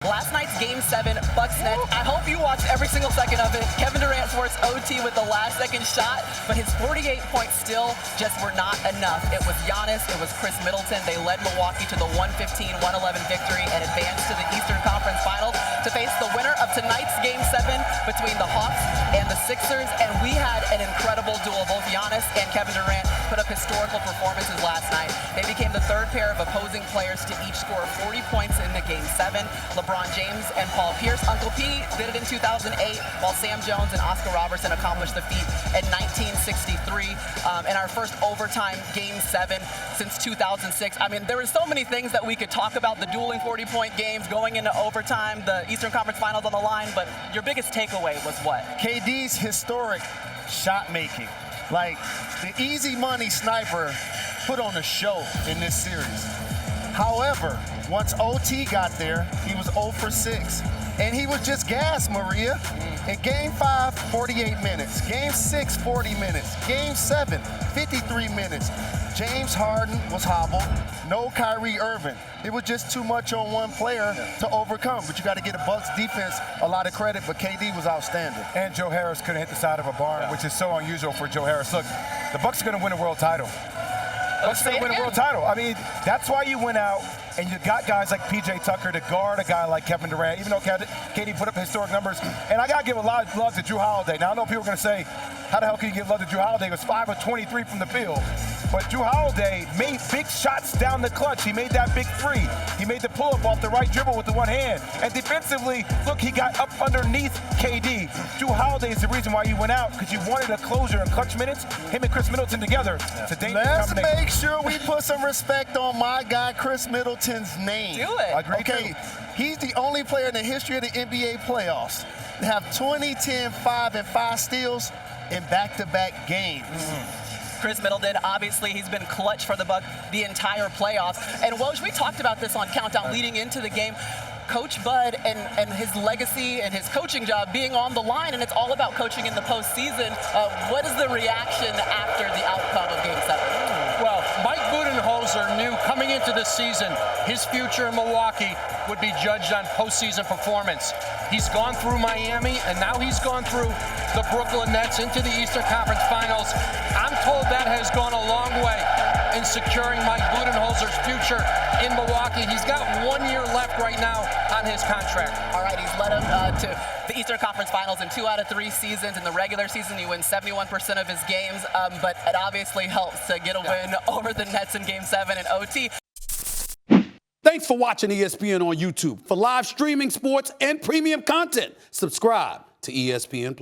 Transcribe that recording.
Last night's Game 7, Bucks Nets. I hope you watched every single second of it. Kevin Durant forced OT with the last-second shot, but his 48 points still just were not enough. It was Giannis, it was Khris Middleton. They led Milwaukee to the 115-111 victory and advanced to the Eastern Conference Finals to face the winner of tonight's Game 7 between the Hawks and the Sixers. And we had an incredible duel. Both Giannis and Kevin Durant put up historical performances last night. They became the third pair of opposing players to each score 40 points in the Game 7. LeBron James and Paul Pierce. Uncle P did it in 2008, while Sam Jones and Oscar Robertson accomplished the feat in 1963. In our first overtime Game 7 since 2006. I mean, there were so many things that we could talk about. The dueling 40-point games going into overtime, the Eastern Conference Finals on the line. But your biggest takeaway was what? KD's historic shot making. Like, the easy money sniper put on a show in this series. However, once OT got there, he was 0 for 6. And he was just gassed, Maria. In Game 5, 48 minutes. Game 6, 40 minutes. Game 7, 53 minutes. James Harden was hobbled. No Kyrie Irving. It was just too much on one player to overcome. But you got to get a Bucks defense a lot of credit, but KD was outstanding. And Joe Harris couldn't hit the side of a barn, which is so unusual for Joe Harris. Look, the Bucks are going to win a world title. Bucks are going to win a world title. I mean, that's why you went out and you got guys like P.J. Tucker to guard a guy like Kevin Durant, even though KD put up historic numbers. And I got to give a lot of love to Jrue Holiday. Now, I know people are going to say, how the hell can you give love to Jrue Holiday? He was 5 of 23 from the field. But Jrue Holiday made big shots down the clutch. He made that big three. He made the pull-up off the right dribble with the one hand. And defensively, look, he got up underneath KD. Jrue Holiday is the reason why you went out, because you wanted a closure in clutch minutes. Him and Khris Middleton together. It's a dangerous combination. Let's make sure we put some respect on my guy, Khris Middleton's name. Do it. Agree Okay, he's the only player in the history of the NBA playoffs to have 20, 10, 5, and 5 steals in back-to-back games. Khris Middleton, obviously, he's been clutch for the Bucks the entire playoffs. And Woj, we talked about this on Countdown leading into the game. Coach Bud and his legacy and his coaching job being on the line, and it's all about coaching in the postseason. What is the reaction after the outcome of Game 7? Well, Mike Budenholzer knew coming into this season his future in Milwaukee would be judged on postseason performance. He's gone through Miami, and now he's gone through the Brooklyn Nets into the Eastern Conference Finals. I'm told that has gone a long way in securing Mike Budenholzer's future in Milwaukee. He's got 1 year left right now on his contract. All right, he's led him to the Eastern Conference Finals in 2 out of 3 seasons. In the regular season, he wins 71% of his games, but it obviously helps to get a win over the Nets in Game 7 and OT. Thanks for watching ESPN on YouTube. For live streaming sports and premium content, subscribe to ESPN+.